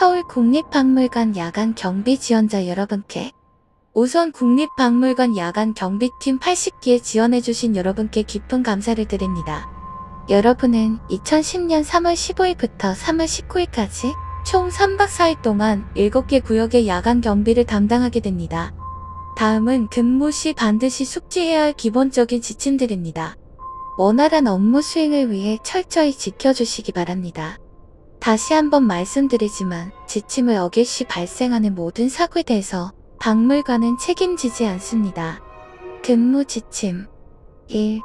서울국립박물관 야간 경비 지원자 여러분께 우선 국립박물관 야간 경비팀 80기에 지원해주신 여러분께 깊은 감사를 드립니다. 여러분은 2010년 3월 15일부터 3월 19일까지 총 3박 4일 동안 7개 구역의 야간 경비를 담당하게 됩니다. 다음은 근무 시 반드시 숙지해야 할 기본적인 지침들입니다. 원활한 업무 수행을 위해 철저히 지켜주시기 바랍니다. 다시 한번 말씀드리지만 지침을 어길 시 발생하는 모든 사고에 대해서 박물관은 책임지지 않습니다. 근무 지침 1.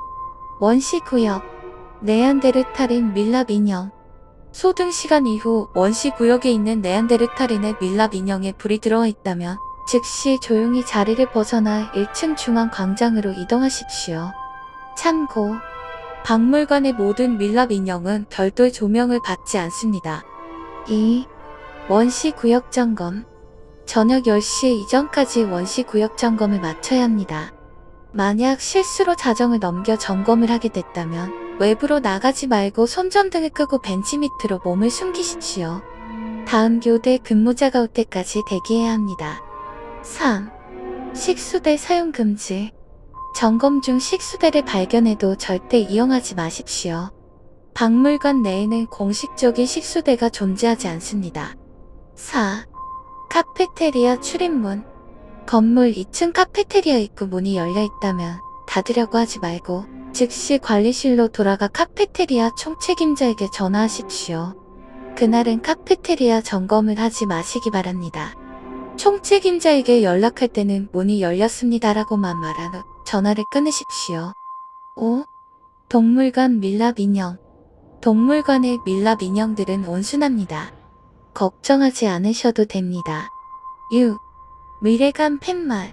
원시구역 네안데르탈인 밀랍 인형 소등 시간 이후 원시구역에 있는 네안데르탈인의 밀랍 인형에 불이 들어와 있다면 즉시 조용히 자리를 벗어나 1층 중앙 광장으로 이동하십시오. 참고 박물관의 모든 밀랍 인형은 별도의 조명을 받지 않습니다. 2. 원시구역 점검 저녁 10시 이전까지 원시구역 점검을 마쳐야 합니다. 만약 실수로 자정을 넘겨 점검을 하게 됐다면 외부로 나가지 말고 손전등을 끄고 벤치 밑으로 몸을 숨기십시오. 다음 교대 근무자가 올 때까지 대기해야 합니다. 3. 식수대 사용 금지 점검 중 식수대를 발견해도 절대 이용하지 마십시오. 박물관 내에는 공식적인 식수대가 존재하지 않습니다. 4. 카페테리아 출입문 건물 2층 카페테리아 입구 문이 열려 있다면 닫으려고 하지 말고 즉시 관리실로 돌아가 카페테리아 총책임자에게 전화하십시오. 그날은 카페테리아 점검을 하지 마시기 바랍니다. 총책임자에게 연락할 때는 문이 열렸습니다라고만 말한 후 전화를 끊으십시오. 5. 동물관 밀랍 인형 동물관의 밀랍 인형들은 온순합니다. 걱정하지 않으셔도 됩니다. 6. 미래관 팻말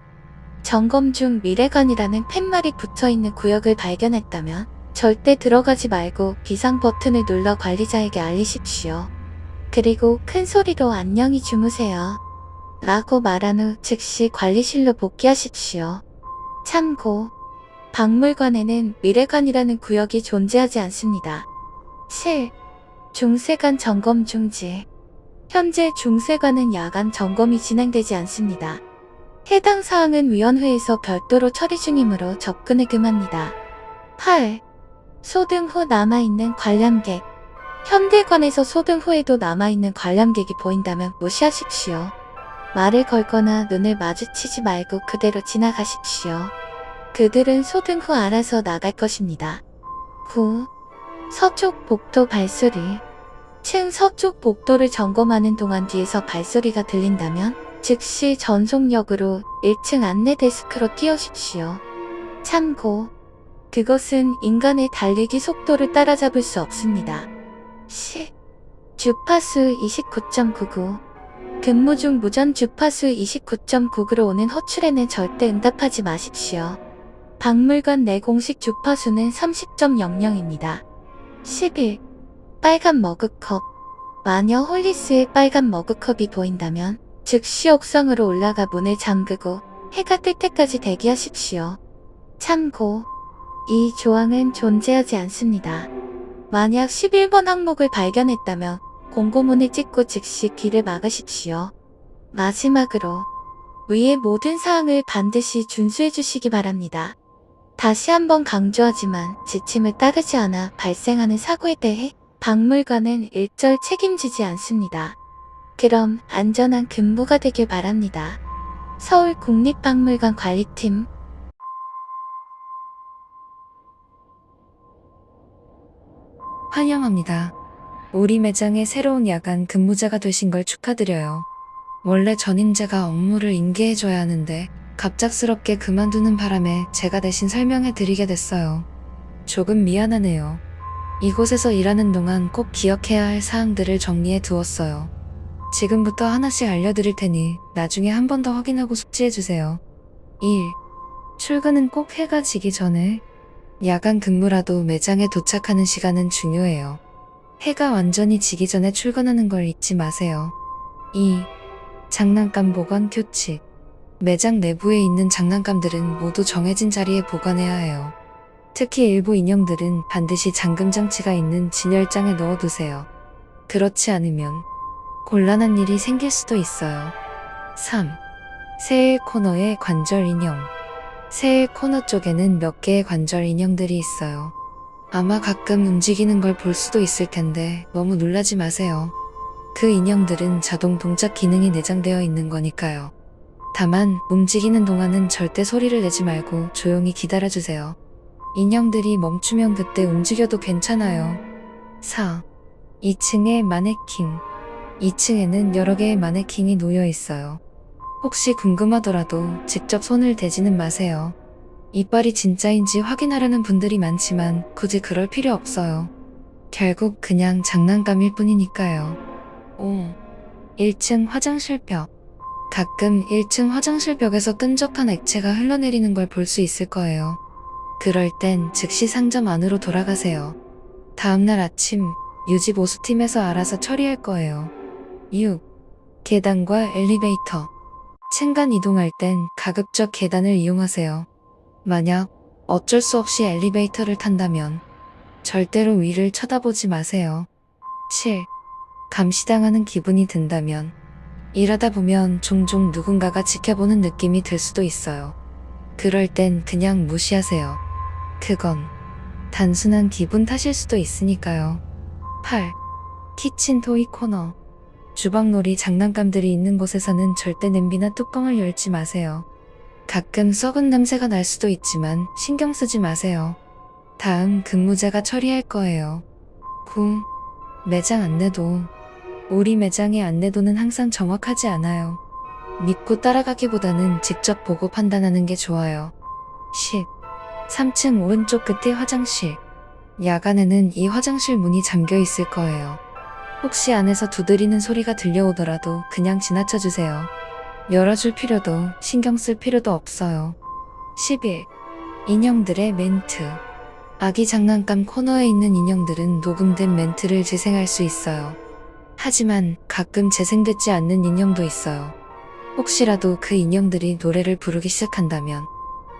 점검 중 미래관이라는 팻말이 붙어있는 구역을 발견했다면 절대 들어가지 말고 비상 버튼을 눌러 관리자에게 알리십시오. 그리고 큰 소리로 안녕히 주무세요 라고 말한 후 즉시 관리실로 복귀하십시오. 참고 박물관에는 미래관이라는 구역이 존재하지 않습니다. 7. 중세관 점검 중지 현재 중세관은 야간 점검이 진행되지 않습니다. 해당 사항은 위원회에서 별도로 처리 중이므로 접근을 금합니다. 8. 소등 후 남아있는 관람객 현대관에서 소등 후에도 남아있는 관람객이 보인다면 무시하십시오. 말을 걸거나 눈을 마주치지 말고 그대로 지나가십시오. 그들은 소등 후 알아서 나갈 것입니다. 9. 서쪽 복도 발소리 층 서쪽 복도를 점검하는 동안 뒤에서 발소리가 들린다면 즉시 전속력으로 1층 안내 데스크로 뛰어십시오. 참고 그것은 인간의 달리기 속도를 따라잡을 수 없습니다. 10. 주파수 29.99 근무 중 무전 주파수 29.99로 오는 호출에는 절대 응답하지 마십시오. 박물관 내 공식 주파수는 30.00입니다. 11. 빨간 머그컵 마녀 홀리스의 빨간 머그컵이 보인다면 즉시 옥상으로 올라가 문을 잠그고 해가 뜰 때까지 대기하십시오. 참고 이 조항은 존재하지 않습니다. 만약 11번 항목을 발견했다면 공고문을 찍고 즉시 귀를 막으십시오. 마지막으로 위의 모든 사항을 반드시 준수해 주시기 바랍니다. 다시 한번 강조하지만 지침을 따르지 않아 발생하는 사고에 대해 박물관은 일절 책임지지 않습니다. 그럼 안전한 근무가 되길 바랍니다. 서울국립박물관 관리팀 환영합니다. 우리 매장의 새로운 야간 근무자가 되신 걸 축하드려요. 원래 전임자가 업무를 인계해줘야 하는데 갑작스럽게 그만두는 바람에 제가 대신 설명해 드리게 됐어요. 조금 미안하네요. 이곳에서 일하는 동안 꼭 기억해야 할 사항들을 정리해 두었어요. 지금부터 하나씩 알려드릴 테니 나중에 한 번 더 확인하고 숙지해주세요. 1. 출근은 꼭 해가 지기 전에 야간 근무라도 매장에 도착하는 시간은 중요해요. 해가 완전히 지기 전에 출근하는 걸 잊지 마세요. 2. 장난감 보관 규칙 매장 내부에 있는 장난감들은 모두 정해진 자리에 보관해야 해요. 특히 일부 인형들은 반드시 잠금 장치가 있는 진열장에 넣어두세요. 그렇지 않으면 곤란한 일이 생길 수도 있어요. 3. 새해 코너의 관절 인형. 새해 코너 쪽에는 몇 개의 관절 인형들이 있어요. 아마 가끔 움직이는 걸 볼 수도 있을 텐데 너무 놀라지 마세요. 그 인형들은 자동 동작 기능이 내장되어 있는 거니까요. 다만 움직이는 동안은 절대 소리를 내지 말고 조용히 기다려주세요. 인형들이 멈추면 그때 움직여도 괜찮아요. 4. 2층의 마네킹. 2층에는 여러 개의 마네킹이 놓여 있어요. 혹시 궁금하더라도 직접 손을 대지는 마세요. 이빨이 진짜인지 확인하려는 분들이 많지만 굳이 그럴 필요 없어요. 결국 그냥 장난감일 뿐이니까요. 5. 1층 화장실 벽. 가끔 1층 화장실 벽에서 끈적한 액체가 흘러내리는 걸 볼 수 있을 거예요. 그럴 땐 즉시 상점 안으로 돌아가세요. 다음날 아침 유지보수팀에서 알아서 처리할 거예요. 6. 계단과 엘리베이터. 층간 이동할 땐 가급적 계단을 이용하세요. 만약 어쩔 수 없이 엘리베이터를 탄다면 절대로 위를 쳐다보지 마세요. 7. 감시당하는 기분이 든다면 일하다 보면 종종 누군가가 지켜보는 느낌이 들 수도 있어요. 그럴 땐 그냥 무시하세요. 그건 단순한 기분 탓일 수도 있으니까요. 8. 키친 토이 코너. 주방놀이 장난감들이 있는 곳에서는 절대 냄비나 뚜껑을 열지 마세요. 가끔 썩은 냄새가 날 수도 있지만 신경 쓰지 마세요. 다음 근무자가 처리할 거예요. 9. 매장 안내도. 우리 매장의 안내도는 항상 정확하지 않아요. 믿고 따라가기보다는 직접 보고 판단하는 게 좋아요. 10. 3층 오른쪽 끝의 화장실. 야간에는 이 화장실 문이 잠겨 있을 거예요. 혹시 안에서 두드리는 소리가 들려오더라도 그냥 지나쳐주세요. 열어줄 필요도 신경 쓸 필요도 없어요. 11. 인형들의 멘트. 아기 장난감 코너에 있는 인형들은 녹음된 멘트를 재생할 수 있어요. 하지만 가끔 재생되지 않는 인형도 있어요. 혹시라도 그 인형들이 노래를 부르기 시작한다면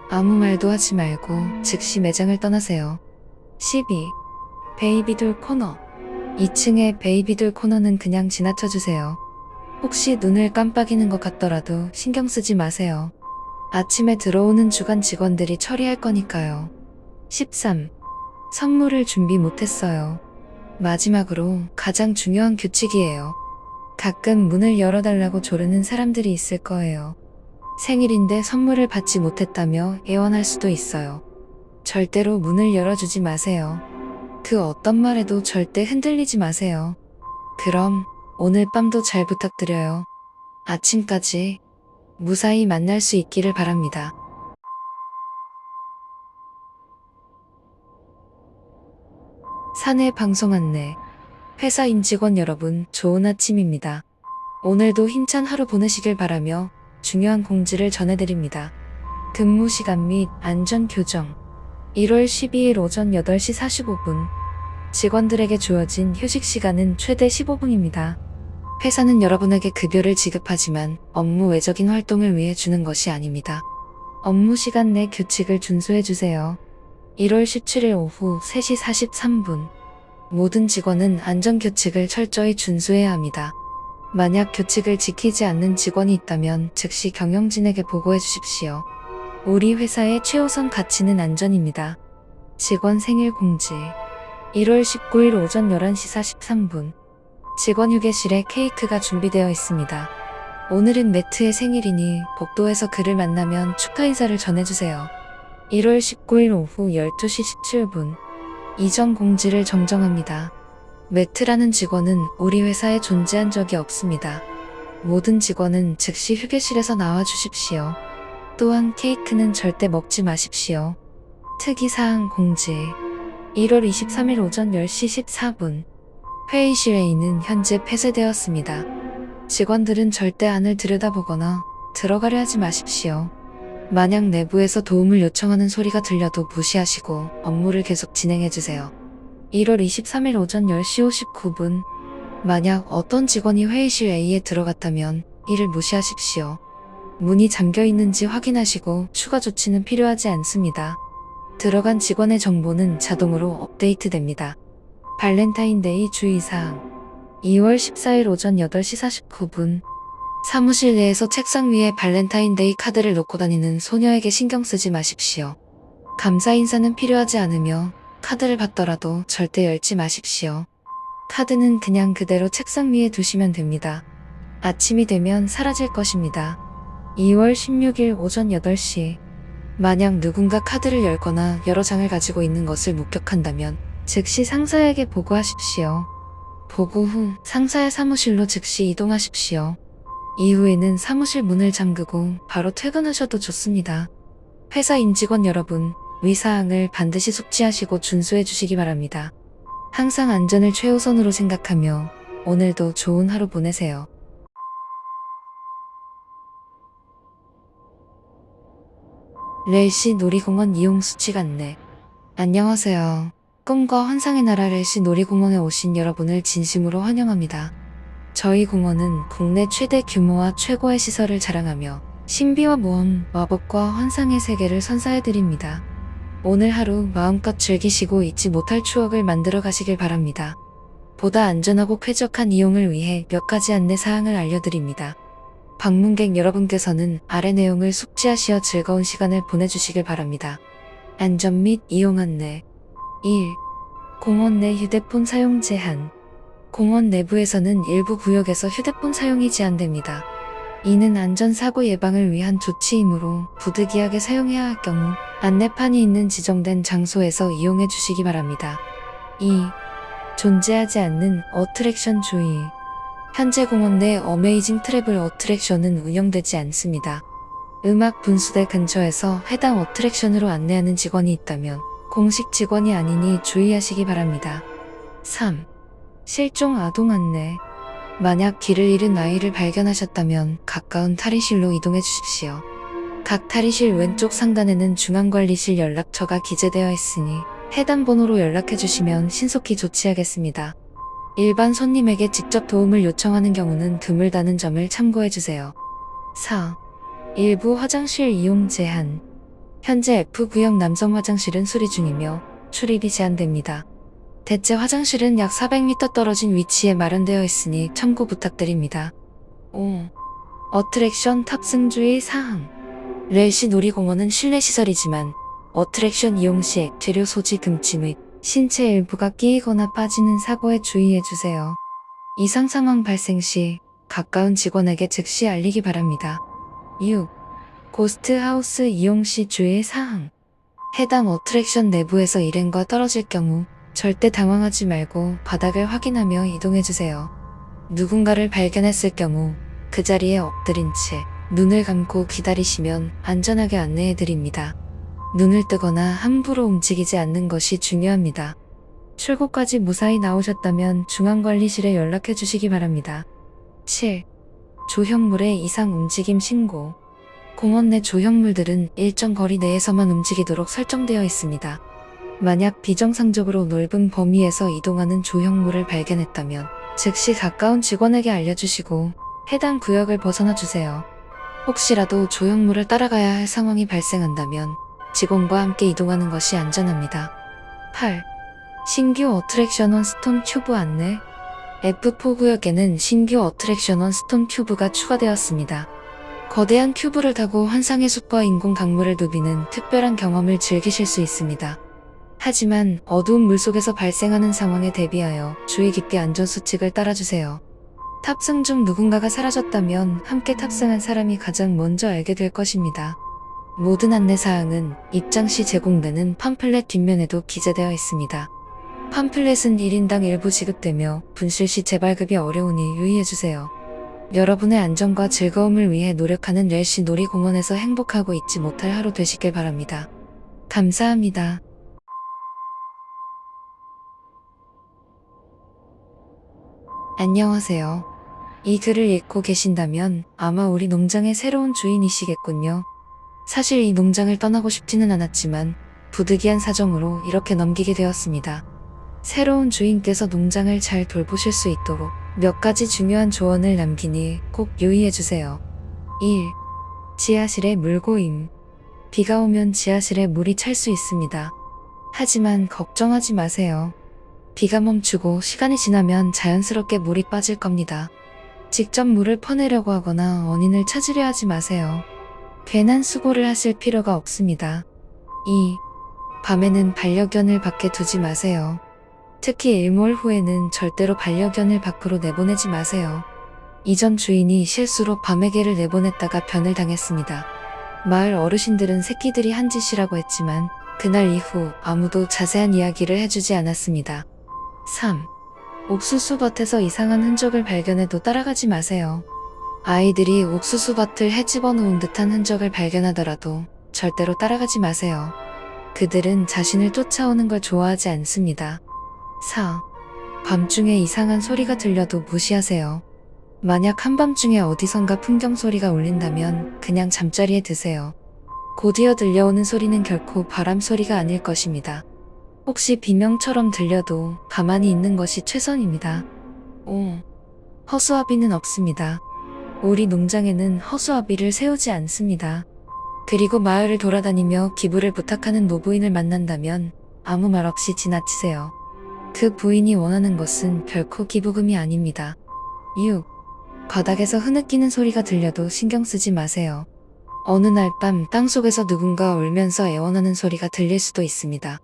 아무 말도 하지 말고 즉시 매장을 떠나세요. 12. 베이비돌 코너. 2층의 베이비돌 코너는 그냥 지나쳐주세요. 혹시 눈을 깜빡이는 것 같더라도 신경 쓰지 마세요. 아침에 들어오는 주간 직원들이 처리할 거니까요. 13. 선물을 준비 못했어요. 마지막으로 가장 중요한 규칙이에요. 가끔 문을 열어달라고 조르는 사람들이 있을 거예요. 생일인데 선물을 받지 못했다며 애원할 수도 있어요. 절대로 문을 열어주지 마세요. 그 어떤 말에도 절대 흔들리지 마세요. 그럼 오늘 밤도 잘 부탁드려요. 아침까지 무사히 만날 수 있기를 바랍니다. 사내 방송 안내. 회사 임직원 여러분, 좋은 아침입니다. 오늘도 힘찬 하루 보내시길 바라며 중요한 공지를 전해드립니다. 근무 시간 및 안전 교정. 1월 12일 오전 8시 45분. 직원들에게 주어진 휴식 시간은 최대 15분입니다. 회사는 여러분에게 급여를 지급하지만 업무 외적인 활동을 위해 주는 것이 아닙니다. 업무 시간 내 규칙을 준수해주세요. 1월 17일 오후 3시 43분. 모든 직원은 안전규칙을 철저히 준수해야 합니다. 만약 규칙을 지키지 않는 직원이 있다면 즉시 경영진에게 보고해 주십시오. 우리 회사의 최우선 가치는 안전입니다. 직원 생일 공지. 1월 19일 오전 11시 43분. 직원 휴게실에 케이크가 준비되어 있습니다. 오늘은 매트의 생일이니 복도에서 그를 만나면 축하 인사를 전해주세요. 1월 19일 오후 12시 17분. 이전 공지를 정정합니다. 매트라는 직원은 우리 회사에 존재한 적이 없습니다. 모든 직원은 즉시 휴게실에서 나와 주십시오. 또한 케이크는 절대 먹지 마십시오. 특이사항 공지. 1월 23일 오전 10시 14분. 회의실 A는 현재 폐쇄되었습니다. 직원들은 절대 안을 들여다보거나 들어가려 하지 마십시오. 만약 내부에서 도움을 요청하는 소리가 들려도 무시하시고 업무를 계속 진행해주세요. 1월 23일 오전 10시 59분. 만약 어떤 직원이 회의실 A에 들어갔다면 이를 무시하십시오. 문이 잠겨 있는지 확인하시고 추가 조치는 필요하지 않습니다. 들어간 직원의 정보는 자동으로 업데이트됩니다. 발렌타인데이 주의사항. 2월 14일 오전 8시 49분. 사무실 내에서 책상 위에 발렌타인데이 카드를 놓고 다니는 소녀에게 신경 쓰지 마십시오. 감사 인사는 필요하지 않으며 카드를 받더라도 절대 열지 마십시오. 카드는 그냥 그대로 책상 위에 두시면 됩니다. 아침이 되면 사라질 것입니다. 2월 16일 오전 8시. 만약 누군가 카드를 열거나 여러 장을 가지고 있는 것을 목격한다면 즉시 상사에게 보고하십시오. 보고 후 상사의 사무실로 즉시 이동하십시오. 이후에는 사무실 문을 잠그고 바로 퇴근하셔도 좋습니다. 회사 임직원 여러분, 위사항을 반드시 숙지하시고 준수해 주시기 바랍니다. 항상 안전을 최우선으로 생각하며 오늘도 좋은 하루 보내세요. 렐시 놀이공원 이용 수칙 안내. 안녕하세요. 꿈과 환상의 나라 렐시 놀이공원에 오신 여러분을 진심으로 환영합니다. 저희 공원은 국내 최대 규모와 최고의 시설을 자랑하며 신비와 모험, 마법과 환상의 세계를 선사해드립니다. 오늘 하루 마음껏 즐기시고 잊지 못할 추억을 만들어 가시길 바랍니다. 보다 안전하고 쾌적한 이용을 위해 몇 가지 안내 사항을 알려드립니다. 방문객 여러분께서는 아래 내용을 숙지하시어 즐거운 시간을 보내주시길 바랍니다. 안전 및 이용 안내. 1. 공원 내 휴대폰 사용 제한. 공원 내부에서는 일부 구역에서 휴대폰 사용이 제한됩니다. 이는 안전사고 예방을 위한 조치이므로 부득이하게 사용해야 할 경우 안내판이 있는 지정된 장소에서 이용해 주시기 바랍니다. 2. 존재하지 않는 어트랙션 주의. 현재 공원 내 어메이징 트래블 어트랙션은 운영되지 않습니다. 음악 분수대 근처에서 해당 어트랙션으로 안내하는 직원이 있다면 공식 직원이 아니니 주의하시기 바랍니다. 3. 실종 아동 안내. 만약 길을 잃은 아이를 발견하셨다면 가까운 탈의실로 이동해 주십시오. 각 탈의실 왼쪽 상단에는 중앙관리실 연락처가 기재되어 있으니 해당 번호로 연락해 주시면 신속히 조치하겠습니다. 일반 손님에게 직접 도움을 요청하는 경우는 드물다는 점을 참고해 주세요. 4. 일부 화장실 이용 제한. 현재 F구역 남성 화장실은 수리 중이며 출입이 제한됩니다. 대체 화장실은 약 400m 떨어진 위치에 마련되어 있으니 참고 부탁드립니다. 5. 어트랙션 탑승 주의 사항. 렐시 놀이공원은 실내시설이지만 어트랙션 이용 시 액체류 소지 금지 및 신체 일부가 끼이거나 빠지는 사고에 주의해주세요. 이상 상황 발생 시 가까운 직원에게 즉시 알리기 바랍니다. 6. 고스트하우스 이용 시 주의 사항. 해당 어트랙션 내부에서 일행과 떨어질 경우 절대 당황하지 말고 바닥을 확인하며 이동해주세요. 누군가를 발견했을 경우 그 자리에 엎드린 채 눈을 감고 기다리시면 안전하게 안내해드립니다. 눈을 뜨거나 함부로 움직이지 않는 것이 중요합니다. 출구까지 무사히 나오셨다면 중앙관리실에 연락해 주시기 바랍니다. 7. 조형물의 이상 움직임 신고. 공원 내 조형물들은 일정 거리 내에서만 움직이도록 설정되어 있습니다. 만약 비정상적으로 넓은 범위에서 이동하는 조형물을 발견했다면 즉시 가까운 직원에게 알려주시고 해당 구역을 벗어나 주세요. 혹시라도 조형물을 따라가야 할 상황이 발생한다면 직원과 함께 이동하는 것이 안전합니다. 8. 신규 어트랙션원 스톤 큐브 안내. F4 구역에는 신규 어트랙션원 스톤 큐브가 추가되었습니다. 거대한 큐브를 타고 환상의 숲과 인공 강물을 누비는 특별한 경험을 즐기실 수 있습니다. 하지만 어두운 물속에서 발생하는 상황에 대비하여 주의 깊게 안전수칙을 따라주세요. 탑승 중 누군가가 사라졌다면 함께 탑승한 사람이 가장 먼저 알게 될 것입니다. 모든 안내사항은 입장 시 제공되는 팜플렛 뒷면에도 기재되어 있습니다. 팜플렛은 1인당 일부 지급되며 분실 시 재발급이 어려우니 유의해주세요. 여러분의 안전과 즐거움을 위해 노력하는 렐시 놀이공원에서 행복하고 잊지 못할 하루 되시길 바랍니다. 감사합니다. 안녕하세요. 이 글을 읽고 계신다면 아마 우리 농장의 새로운 주인이시겠군요. 사실 이 농장을 떠나고 싶지는 않았지만 부득이한 사정으로 이렇게 넘기게 되었습니다. 새로운 주인께서 농장을 잘 돌보실 수 있도록 몇 가지 중요한 조언을 남기니 꼭 유의해주세요. 1. 지하실에 물 고임. 비가 오면 지하실에 물이 찰 수 있습니다. 하지만 걱정하지 마세요. 비가 멈추고 시간이 지나면 자연스럽게 물이 빠질 겁니다. 직접 물을 퍼내려고 하거나 원인을 찾으려 하지 마세요. 괜한 수고를 하실 필요가 없습니다. 2. 밤에는 반려견을 밖에 두지 마세요. 특히 일몰 후에는 절대로 반려견을 밖으로 내보내지 마세요. 이전 주인이 실수로 밤에 개를 내보냈다가 변을 당했습니다. 마을 어르신들은 새끼들이 한 짓이라고 했지만 그날 이후 아무도 자세한 이야기를 해주지 않았습니다. 3. 옥수수밭에서 이상한 흔적을 발견해도 따라가지 마세요. 아이들이 옥수수밭을 헤집어 놓은 듯한 흔적을 발견하더라도 절대로 따라가지 마세요. 그들은 자신을 쫓아오는 걸 좋아하지 않습니다. 4. 밤중에 이상한 소리가 들려도 무시하세요. 만약 한밤중에 어디선가 풍경 소리가 울린다면 그냥 잠자리에 드세요. 곧이어 들려오는 소리는 결코 바람 소리가 아닐 것입니다. 혹시 비명처럼 들려도 가만히 있는 것이 최선입니다. 5. 허수아비는 없습니다. 우리 농장에는 허수아비를 세우지 않습니다. 그리고 마을을 돌아다니며 기부를 부탁하는 노부인을 만난다면 아무 말 없이 지나치세요. 그 부인이 원하는 것은 결코 기부금이 아닙니다. 6. 바닥에서 흐느끼는 소리가 들려도 신경 쓰지 마세요. 어느 날 밤 땅속에서 누군가 울면서 애원하는 소리가 들릴 수도 있습니다.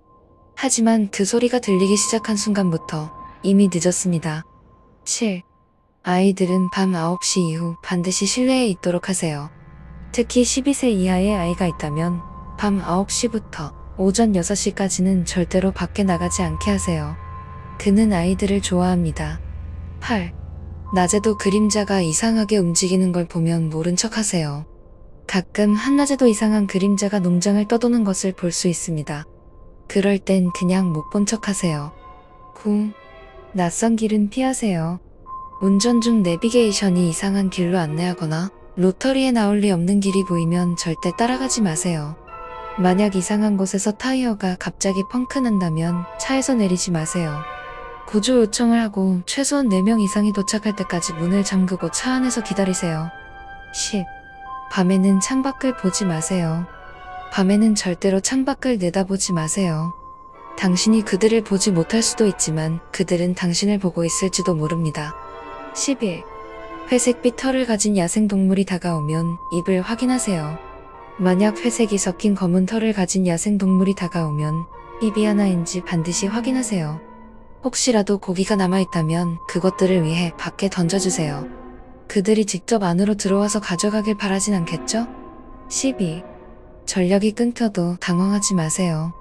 하지만 그 소리가 들리기 시작한 순간부터 이미 늦었습니다. 7. 아이들은 밤 9시 이후 반드시 실내에 있도록 하세요. 특히 12세 이하의 아이가 있다면 밤 9시부터 오전 6시까지는 절대로 밖에 나가지 않게 하세요. 그는 아이들을 좋아합니다. 8. 낮에도 그림자가 이상하게 움직이는 걸 보면 모른 척 하세요. 가끔 한낮에도 이상한 그림자가 농장을 떠도는 것을 볼 수 있습니다. 그럴 땐 그냥 못 본 척 하세요. 9. 낯선 길은 피하세요. 운전 중 내비게이션이 이상한 길로 안내하거나 로터리에 나올 리 없는 길이 보이면 절대 따라가지 마세요. 만약 이상한 곳에서 타이어가 갑자기 펑크 난다면 차에서 내리지 마세요. 구조 요청을 하고 최소한 4명 이상이 도착할 때까지 문을 잠그고 차 안에서 기다리세요. 10. 밤에는 창밖을 보지 마세요. 밤에는 절대로 창밖을 내다보지 마세요. 당신이 그들을 보지 못할 수도 있지만 그들은 당신을 보고 있을지도 모릅니다. 11. 회색빛 털을 가진 야생동물이 다가오면 입을 확인하세요. 만약 회색이 섞인 검은 털을 가진 야생동물이 다가오면 입이 하나인지 반드시 확인하세요. 혹시라도 고기가 남아있다면 그것들을 위해 밖에 던져주세요. 그들이 직접 안으로 들어와서 가져가길 바라진 않겠죠? 12. 전력이 끊겨도 당황하지 마세요.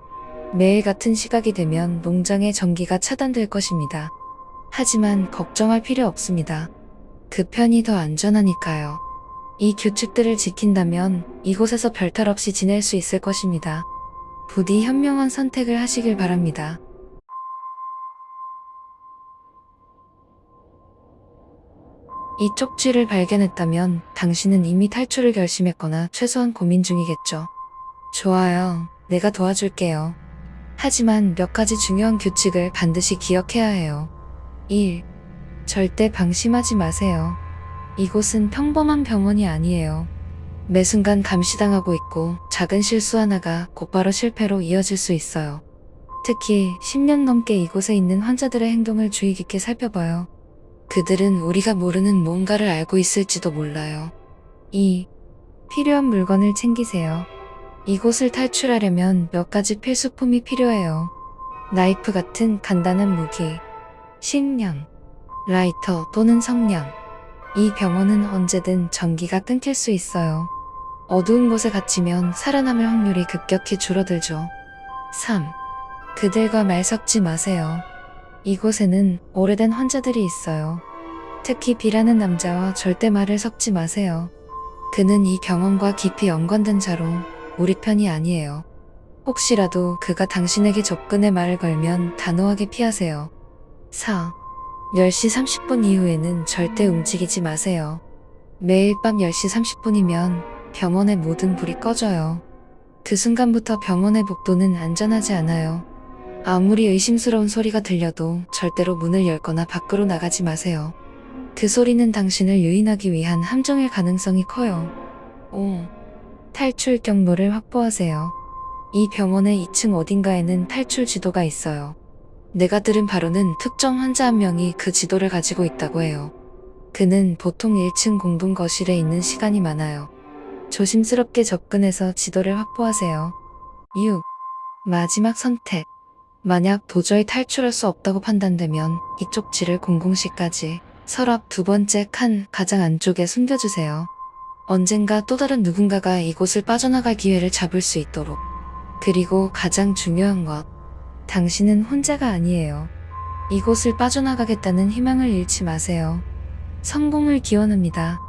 매일 같은 시각이 되면 농장의 전기가 차단될 것입니다. 하지만 걱정할 필요 없습니다. 그 편이 더 안전하니까요. 이 규칙들을 지킨다면 이곳에서 별탈 없이 지낼 수 있을 것입니다. 부디 현명한 선택을 하시길 바랍니다. 이 쪽지를 발견했다면 당신은 이미 탈출을 결심했거나 최소한 고민 중이겠죠. 좋아요. 내가 도와줄게요. 하지만 몇 가지 중요한 규칙을 반드시 기억해야 해요. 1. 절대 방심하지 마세요. 이곳은 평범한 병원이 아니에요. 매 순간 감시당하고 있고 작은 실수 하나가 곧바로 실패로 이어질 수 있어요. 특히 10년 넘게 이곳에 있는 환자들의 행동을 주의 깊게 살펴봐요. 그들은 우리가 모르는 뭔가를 알고 있을지도 몰라요. 2. 필요한 물건을 챙기세요. 이곳을 탈출하려면 몇 가지 필수품이 필요해요. 나이프 같은 간단한 무기, 식량, 라이터 또는 성냥. 이 병원은 언제든 전기가 끊길 수 있어요. 어두운 곳에 갇히면 살아남을 확률이 급격히 줄어들죠. 3. 그들과 말 섞지 마세요. 이곳에는 오래된 환자들이 있어요. 특히 B라는 남자와 절대 말을 섞지 마세요. 그는 이 병원과 깊이 연관된 자로 우리 편이 아니에요. 혹시라도 그가 당신에게 접근해 말을 걸면 단호하게 피하세요. 4. 10시 30분 이후에는 절대 움직이지 마세요. 매일 밤 10시 30분이면 병원의 모든 불이 꺼져요. 그 순간부터 병원의 복도는 안전하지 않아요. 아무리 의심스러운 소리가 들려도 절대로 문을 열거나 밖으로 나가지 마세요. 그 소리는 당신을 유인하기 위한 함정일 가능성이 커요. 5. 탈출 경로를 확보하세요. 이 병원의 2층 어딘가에는 탈출 지도가 있어요. 내가 들은 바로는 특정 환자 한 명이 그 지도를 가지고 있다고 해요. 그는 보통 1층 공동 거실에 있는 시간이 많아요. 조심스럽게 접근해서 지도를 확보하세요. 6. 마지막 선택. 만약 도저히 탈출할 수 없다고 판단되면 이 쪽지를 004까지 서랍 두 번째 칸 가장 안쪽에 숨겨주세요. 언젠가 또 다른 누군가가 이곳을 빠져나갈 기회를 잡을 수 있도록. 그리고 가장 중요한 것. 당신은 혼자가 아니에요. 이곳을 빠져나가겠다는 희망을 잃지 마세요. 성공을 기원합니다.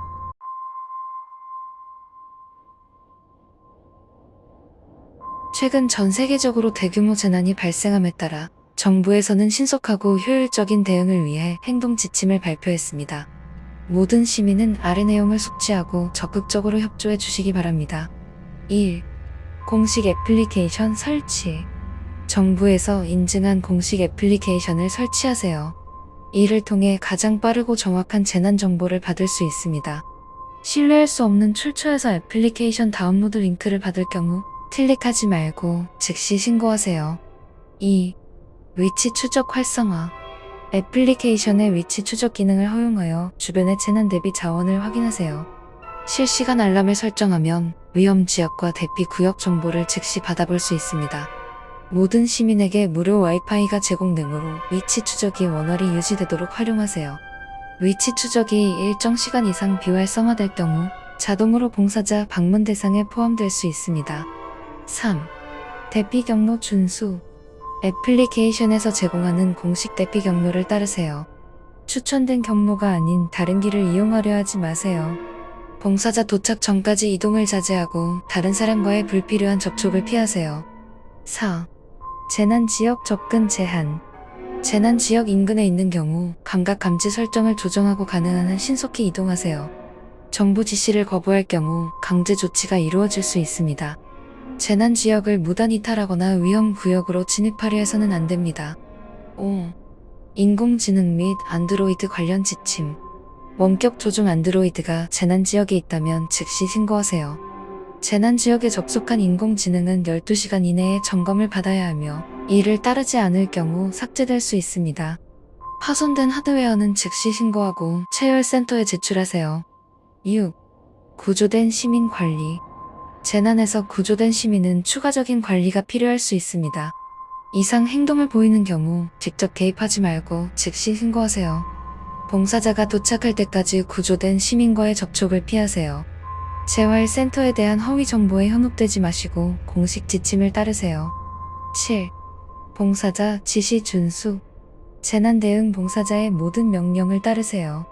최근 전 세계적으로 대규모 재난이 발생함에 따라 정부에서는 신속하고 효율적인 대응을 위해 행동 지침을 발표했습니다. 모든 시민은 아래 내용을 숙지하고 적극적으로 협조해 주시기 바랍니다. 1. 공식 애플리케이션 설치. 정부에서 인증한 공식 애플리케이션을 설치하세요. 이를 통해 가장 빠르고 정확한 재난 정보를 받을 수 있습니다. 신뢰할 수 없는 출처에서 애플리케이션 다운로드 링크를 받을 경우 클릭하지 말고 즉시 신고하세요. 2. 위치 추적 활성화. 애플리케이션의 위치 추적 기능을 허용하여 주변의 재난 대비 자원을 확인하세요. 실시간 알람을 설정하면 위험 지역과 대피 구역 정보를 즉시 받아볼 수 있습니다. 모든 시민에게 무료 와이파이가 제공되므로 위치 추적이 원활히 유지되도록 활용하세요. 위치 추적이 일정 시간 이상 비활성화될 경우 자동으로 봉사자 방문 대상에 포함될 수 있습니다. 3. 대피 경로 준수. 애플리케이션에서 제공하는 공식 대피 경로를 따르세요. 추천된 경로가 아닌 다른 길을 이용하려 하지 마세요. 봉사자 도착 전까지 이동을 자제하고 다른 사람과의 불필요한 접촉을 피하세요. 4. 재난 지역 접근 제한. 재난 지역 인근에 있는 경우 감각 감지 설정을 조정하고 가능한 한 신속히 이동하세요. 정부 지시를 거부할 경우 강제 조치가 이루어질 수 있습니다. 재난 지역을 무단 이탈하거나 위험 구역으로 진입하려 해서는 안 됩니다. 5. 인공지능 및 안드로이드 관련 지침. 원격 조종 안드로이드가 재난 지역에 있다면 즉시 신고하세요. 재난 지역에 접속한 인공지능은 12시간 이내에 점검을 받아야 하며 이를 따르지 않을 경우 삭제될 수 있습니다. 파손된 하드웨어는 즉시 신고하고 체열센터에 제출하세요. 6. 구조된 시민 관리. 재난에서 구조된 시민은 추가적인 관리가 필요할 수 있습니다. 이상 행동을 보이는 경우 직접 개입하지 말고 즉시 신고하세요. 봉사자가 도착할 때까지 구조된 시민과의 접촉을 피하세요. 재활센터에 대한 허위 정보에 현혹되지 마시고 공식 지침을 따르세요. 7. 봉사자 지시 준수. 재난 대응 봉사자의 모든 명령을 따르세요.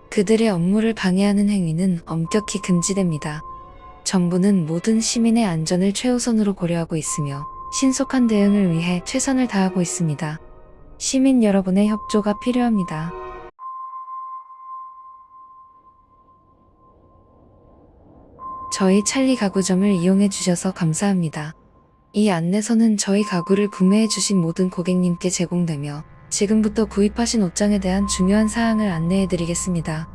그들의 업무를 방해하는 행위는 엄격히 금지됩니다. 정부는 모든 시민의 안전을 최우선으로 고려하고 있으며 신속한 대응을 위해 최선을 다하고 있습니다. 시민 여러분의 협조가 필요합니다. 저희 찰리 가구점을 이용해 주셔서 감사합니다. 이 안내서는 저희 가구를 구매해 주신 모든 고객님께 제공되며 지금부터 구입하신 옷장에 대한 중요한 사항을 안내해 드리겠습니다.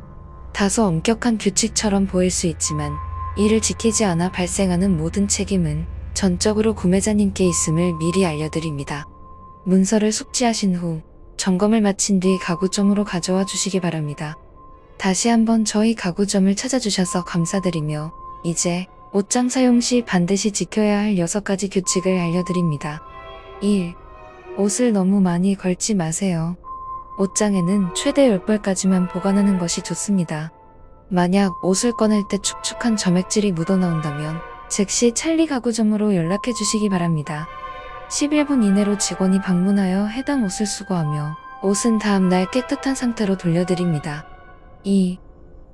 다소 엄격한 규칙처럼 보일 수 있지만 이를 지키지 않아 발생하는 모든 책임은 전적으로 구매자님께 있음을 미리 알려드립니다. 문서를 숙지하신 후 점검을 마친 뒤 가구점으로 가져와 주시기 바랍니다. 다시 한번 저희 가구점을 찾아주셔서 감사드리며 이제 옷장 사용 시 반드시 지켜야 할 6가지 규칙을 알려드립니다. 1. 옷을 너무 많이 걸지 마세요. 옷장에는 최대 10벌까지만 보관하는 것이 좋습니다. 만약 옷을 꺼낼 때 축축한 점액질이 묻어나온다면 즉시 찰리 가구점으로 연락해 주시기 바랍니다. 11분 이내로 직원이 방문하여 해당 옷을 수거하며 옷은 다음날 깨끗한 상태로 돌려드립니다. 2.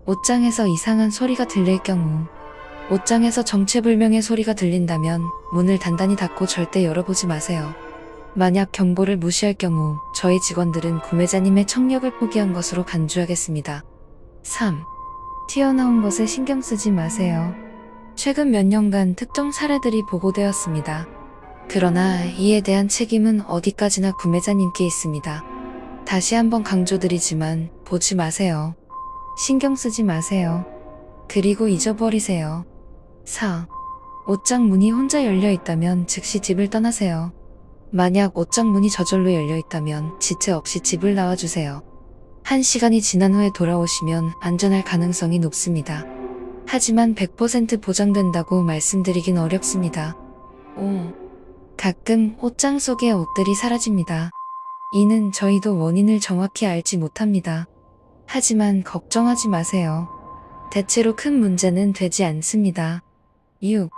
옷장에서 이상한 소리가 들릴 경우. 옷장에서 정체불명의 소리가 들린다면 문을 단단히 닫고 절대 열어보지 마세요. 만약 경고를 무시할 경우 저희 직원들은 구매자님의 청력을 포기한 것으로 간주하겠습니다. 3. 튀어나온 것에 신경 쓰지 마세요. 최근 몇 년간 특정 사례들이 보고되었습니다. 그러나 이에 대한 책임은 어디까지나 구매자님께 있습니다. 다시 한번 강조드리지만 보지 마세요. 신경 쓰지 마세요. 그리고 잊어버리세요. 4. 옷장 문이 혼자 열려 있다면 즉시 집을 떠나세요. 만약 옷장 문이 저절로 열려 있다면 지체 없이 집을 나와주세요. 1시간이 지난 후에 돌아오시면 안전할 가능성이 높습니다. 하지만 100% 보장된다고 말씀드리긴 어렵습니다. 5. 가끔 옷장 속의 옷들이 사라집니다. 이는 저희도 원인을 정확히 알지 못합니다. 하지만 걱정하지 마세요. 대체로 큰 문제는 되지 않습니다. 6.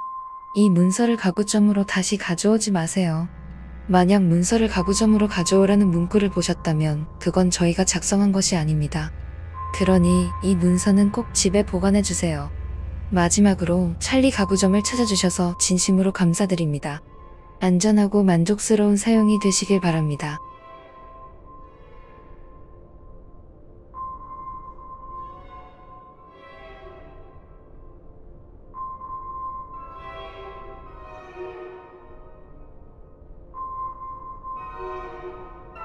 이 문서를 가구점으로 다시 가져오지 마세요. 만약 문서를 가구점으로 가져오라는 문구를 보셨다면 그건 저희가 작성한 것이 아닙니다. 그러니 이 문서는 꼭 집에 보관해 주세요. 마지막으로 찰리 가구점을 찾아주셔서 진심으로 감사드립니다. 안전하고 만족스러운 사용이 되시길 바랍니다.